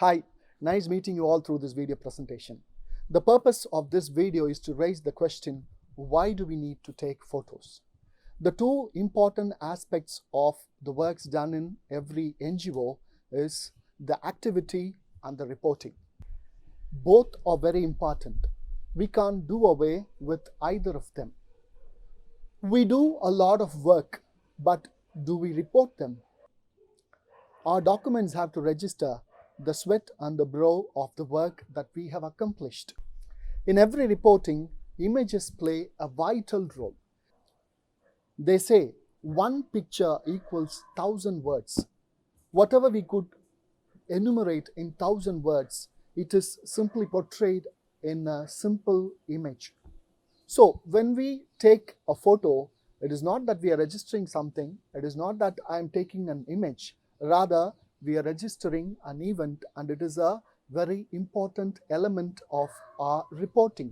Hi, nice meeting you all through this video presentation. The purpose of this video is to raise the question, why do we need to take photos? The two important aspects of the works done in every NGO is the activity and the reporting. Both are very important. We can't do away with either of them. We do a lot of work, but do we report them? Our documents have to register the sweat and the brow of the work that we have accomplished. In every reporting, images play a vital role. They say one picture equals 1,000 words. Whatever we could enumerate in 1,000 words, it is simply portrayed in a simple image. So when we take a photo, it is not that we are registering something, it is not that I am taking an image, rather we are registering an event, and it is a very important element of our reporting.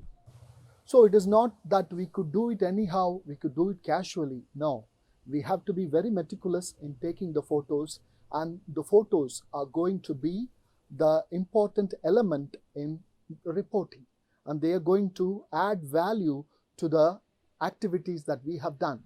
So it is not that we could do it anyhow, we could do it casually. No, we have to be very meticulous in taking the photos, and the photos are going to be the important element in reporting, and they are going to add value to the activities that we have done.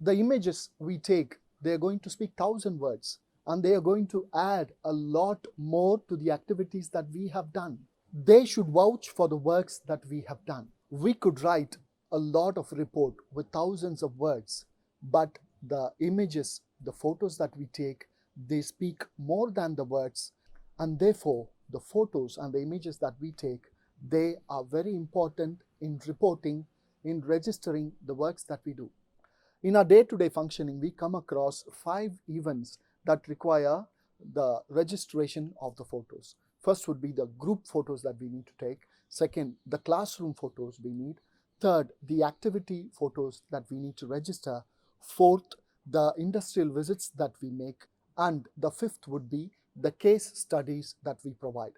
The images we take, they are going to speak 1,000 words, and they are going to add a lot more to the activities that we have done. They should vouch for the works that we have done. We could write a lot of report with thousands of words, but the images, the photos that we take, they speak more than the words, and therefore the photos and the images that we take, they are very important in reporting, in registering the works that we do. In our day-to-day functioning, we come across 5 events that require the registration of the photos. First would be the group photos that we need to take. Second, the classroom photos we need. Third, the activity photos that we need to register. Fourth, the industrial visits that we make. And the fifth would be the case studies that we provide.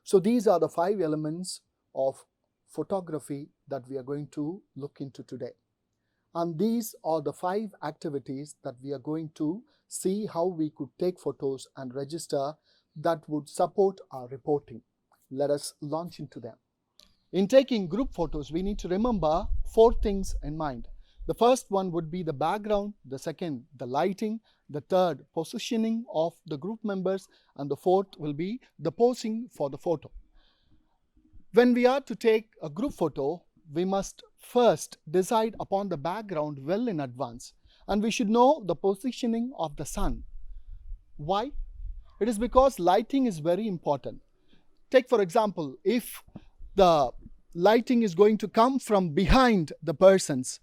So these are the 5 elements of photography that we are going to look into today. And these are the 5 activities that we are going to see how we could take photos and register that would support our reporting. Let us launch into them. In taking group photos, we need to remember 4 things in mind. The first one would be the background, the second, the lighting, the third, positioning of the group members, and the fourth will be the posing for the photo. When we are to take a group photo, we must first decide upon the background well in advance, and we should know the positioning of the sun. Why? It is because lighting is very important. Take for example, if the lighting is going to come from behind the persons,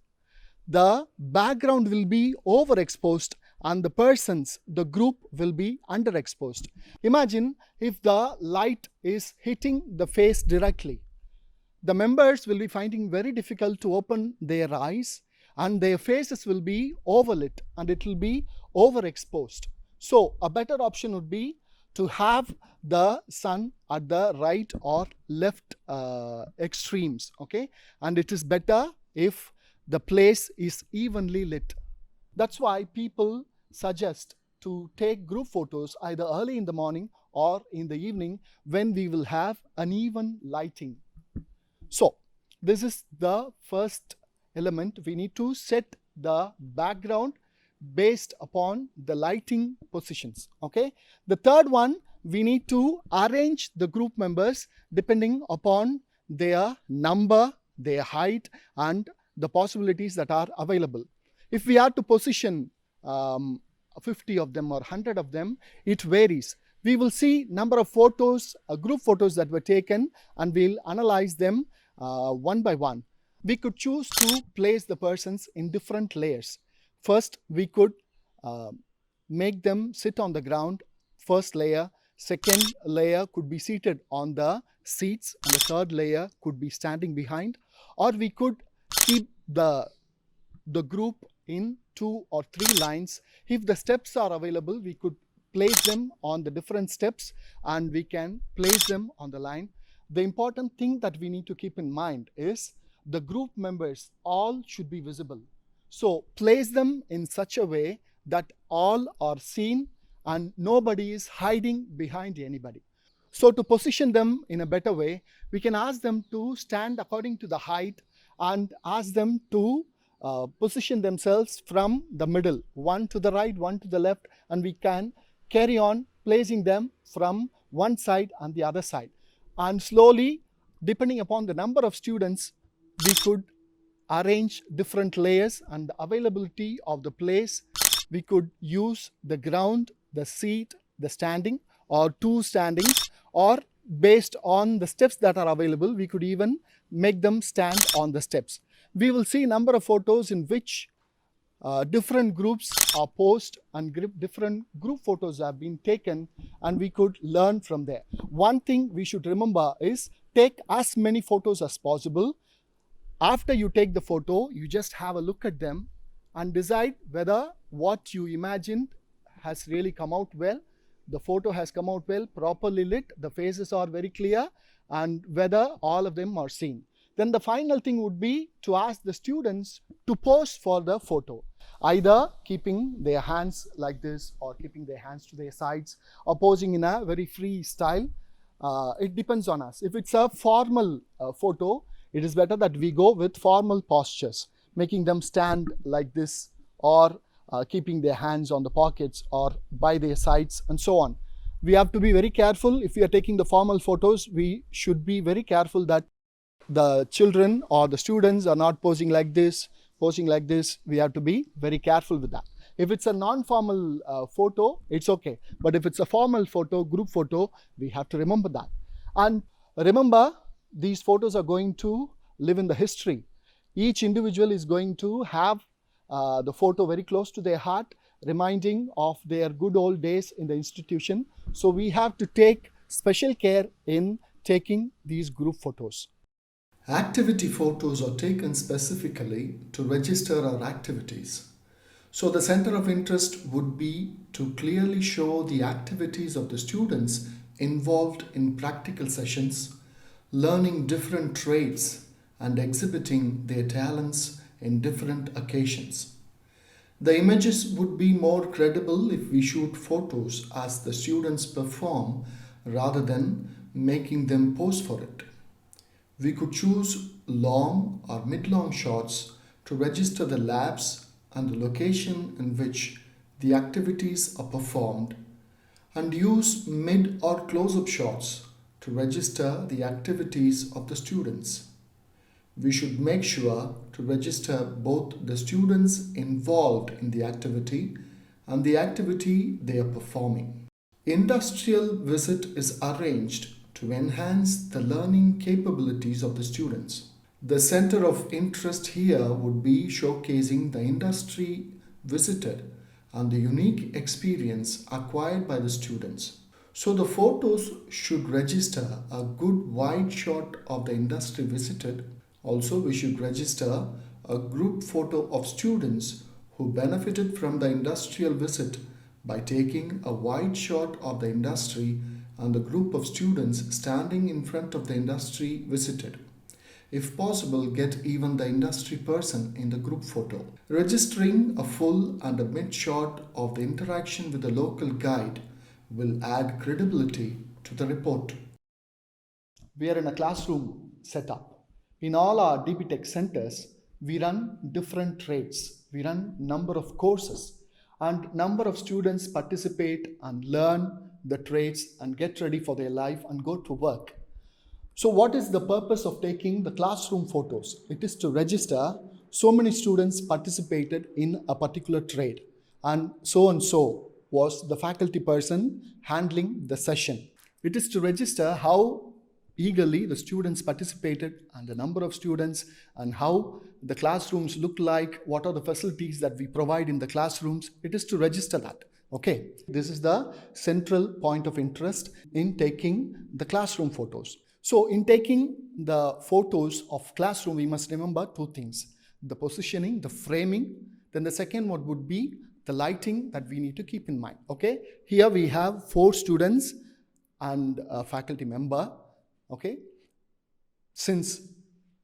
the background will be overexposed and the group will be underexposed. Imagine if the light is hitting the face directly. The members will be finding very difficult to open their eyes, and their faces will be overlit and it will be overexposed. So a better option would be to have the sun at the right or left extremes, okay? And it is better if the place is evenly lit. That's why people suggest to take group photos either early in the morning or in the evening when we will have uneven lighting. So this is the first element. We need to set the background based upon the lighting positions, okay? The third one, we need to arrange the group members depending upon their number, their height, and the possibilities that are available. If we are to position 50 of them or 100 of them, it varies. We will see number of photos, group photos that were taken, and we'll analyze them one by one. We could choose to place the persons in different layers. First, we could make them sit on the ground, first layer. Second layer could be seated on the seats, and the third layer could be standing behind. Or we could keep the group in 2 or 3 lines. If the steps are available, we could place them on the different steps and we can place them on the line. The important thing that we need to keep in mind is the group members all should be visible. So place them in such a way that all are seen and nobody is hiding behind anybody. So to position them in a better way, we can ask them to stand according to the height and ask them to position themselves from the middle, one to the right, one to the left, and we can carry on placing them from one side and the other side. And slowly, depending upon the number of students, we could arrange different layers and the availability of the place. We could use the ground, the seat, the standing, or two standings, or based on the steps that are available, we could even make them stand on the steps. We will see a number of photos in which different groups are posed and different group photos have been taken, and we could learn from there. One thing we should remember is take as many photos as possible. After you take the photo, you just have a look at them and decide whether what you imagined has really come out well. The photo has come out well, properly lit, the faces are very clear, and whether all of them are seen. Then the final thing would be to ask the students to pose for the photo, either keeping their hands like this or keeping their hands to their sides or posing in a very free style. It depends on us. If it's a formal photo, it is better that we go with formal postures, making them stand like this or keeping their hands on the pockets or by their sides and so on. We have to be very careful. If we are taking the formal photos, we should be very careful that the children or the students are not posing like this, posing like this. We have to be very careful with that. If it's a non-formal photo, it's okay. But if it's a formal photo, group photo, we have to remember that. And remember, these photos are going to live in the history. Each individual is going to have the photo very close to their heart, reminding of their good old days in the institution. So we have to take special care in taking these group photos. Activity photos are taken specifically to register our activities. So the center of interest would be to clearly show the activities of the students involved in practical sessions, learning different trades and exhibiting their talents in different occasions. The images would be more credible if we shoot photos as the students perform rather than making them pose for it. We could choose long or mid-long shots to register the labs and the location in which the activities are performed, and use mid or close-up shots to register the activities of the students. We should make sure to register both the students involved in the activity and the activity they are performing. Industrial visit is arranged to enhance the learning capabilities of the students. The center of interest here would be showcasing the industry visited and the unique experience acquired by the students. So the photos should register a good wide shot of the industry visited. Also, we should register a group photo of students who benefited from the industrial visit by taking a wide shot of the industry and the group of students standing in front of the industry visited. If possible, get even the industry person in the group photo. Registering a full and a mid shot of the interaction with the local guide will add credibility to the report. We are in a classroom setup. In all our DB Tech centers, we run different trades. We run number of courses, and number of students participate and learn the trades and get ready for their life and go to work. So what is the purpose of taking the classroom photos? It is to register so many students participated in a particular trade, and so was the faculty person handling the session. It is to register how eagerly the students participated and the number of students and how the classrooms look like, what are the facilities that we provide in the classrooms. It is to register that. Okay, this is the central point of interest in taking the classroom photos. So in taking the photos of classroom, we must remember two things: the positioning, the framing. Then the second one would be the lighting that we need to keep in mind. Okay, here we have 4 students and a faculty member. Okay, since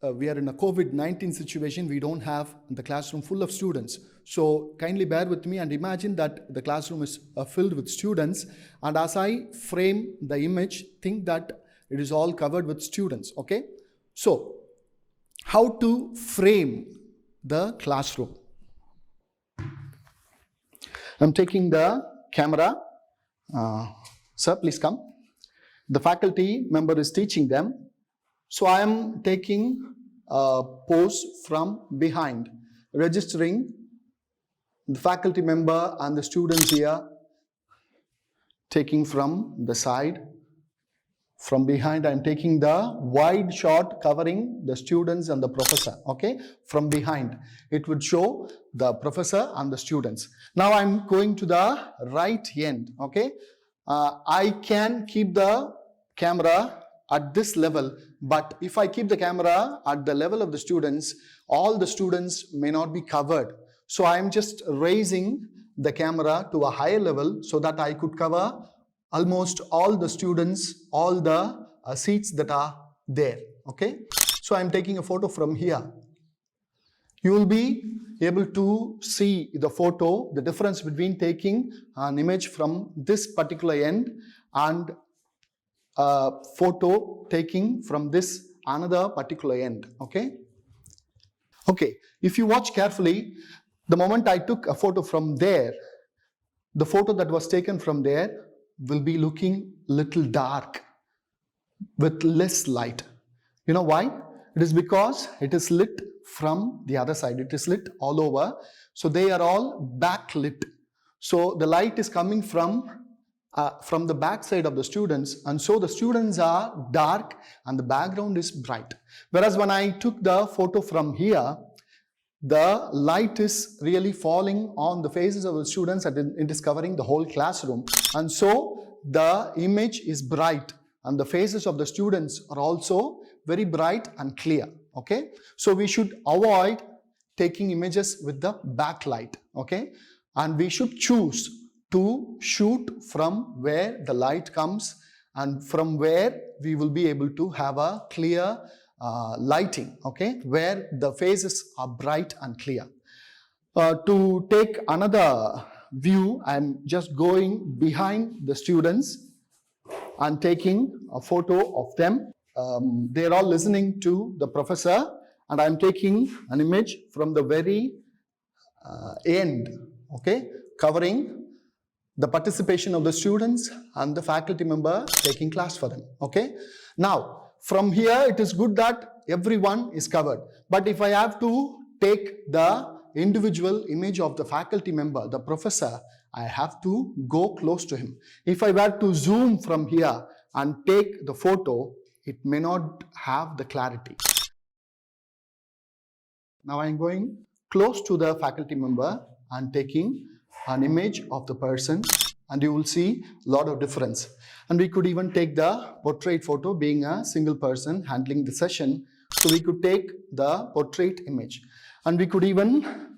we are in a COVID-19 situation. We don't have the classroom full of students. So kindly bear with me and imagine that the classroom is filled with students. And as I frame the image, think that it is all covered with students. Okay. So how to frame the classroom? I'm taking the camera. Sir, please come. The faculty member is teaching them. So I am taking a pose from behind, registering the faculty member and the students here, taking from the side. From behind, I'm taking the wide shot covering the students and the professor. Okay, from behind, it would show the professor and the students. Now I'm going to the right end. Okay, I can keep the camera at this level, but if I keep the camera at the level of the students, all the students may not be covered. So I'm just raising the camera to a higher level so that I could cover almost all the students, all the seats that are there. Okay, so I'm taking a photo from here. You will be able to see the photo, the difference between taking an image from this particular end and a photo taking from this another particular end. Okay, if you watch carefully, the moment I took a photo from there, the photo that was taken from there will be looking little dark with less light. You know why? It is because it is lit from the other side. It is lit all over. So they are all backlit. So the light is coming from the back side of the students, and so the students are dark and the background is bright. Whereas when I took the photo from here, the light is really falling on the faces of the students and it is covering the whole classroom. And so the image is bright and the faces of the students are also very bright and clear. Okay, so we should avoid taking images with the backlight. Okay, and we should choose to shoot from where the light comes and from where we will be able to have a clear lighting, okay, where the faces are bright and clear. To take another view, I'm just going behind the students and taking a photo of them. They're all listening to the professor, and I'm taking an image from the very end, okay, covering the participation of the students and the faculty member taking class for them. Okay, now from here it is good that everyone is covered, but if I have to take the individual image of the faculty member, the professor, I have to go close to him. If I were to zoom from here and take the photo, it may not have the clarity. Now I am going close to the faculty member and taking an image of the person, and you will see a lot of difference. And we could even take the portrait photo, being a single person handling the session. So we could take the portrait image, and we could even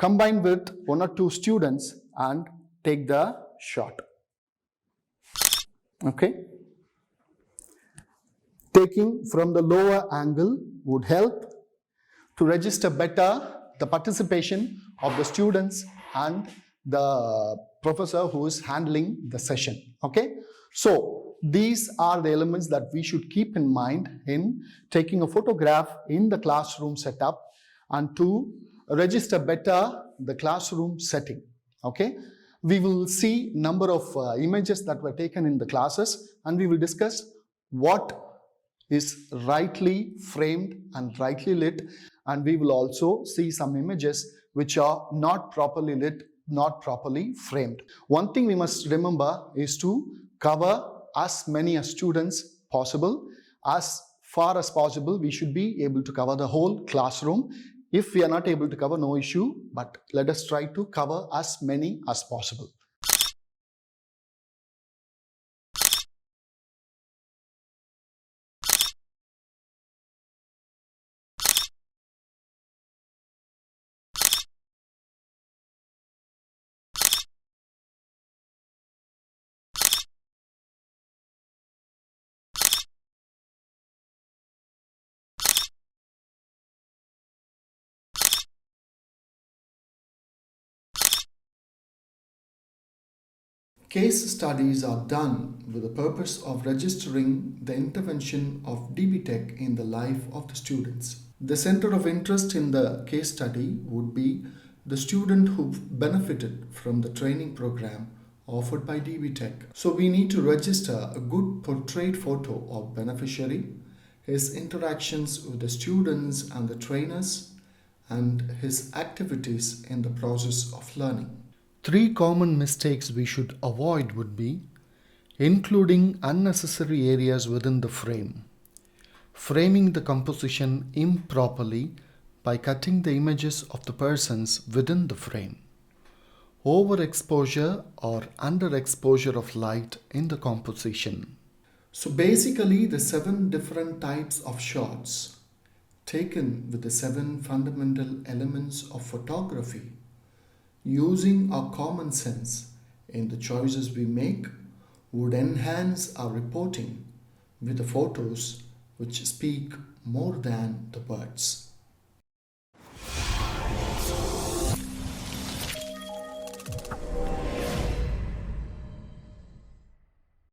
combine with one or two students and take the shot. Okay. Taking from the lower angle would help to register better the participation of the students and the professor who is handling the session. Okay, so these are the elements that we should keep in mind in taking a photograph in the classroom setup and to register better the classroom setting. Okay, we will see number of images that were taken in the classes, and we will discuss what is rightly framed and rightly lit, and we will also see some images which are not properly lit, not properly framed. One thing we must remember is to cover as many as students possible. As far as possible, we should be able to cover the whole classroom. If we are not able to cover, no issue, but let us try to cover as many as possible. Case studies are done with the purpose of registering the intervention of DB Tech in the life of the students. The center of interest in the case study would be the student who benefited from the training program offered by DB Tech. So we need to register a good portrait photo of beneficiary, his interactions with the students and the trainers, and his activities in the process of learning. Three common mistakes we should avoid would be including unnecessary areas within the frame, framing the composition improperly by cutting the images of the persons within the frame, overexposure or underexposure of light in the composition. So basically, the 7 different types of shots taken with the 7 fundamental elements of photography, using our common sense in the choices we make, would enhance our reporting with the photos which speak more than the words.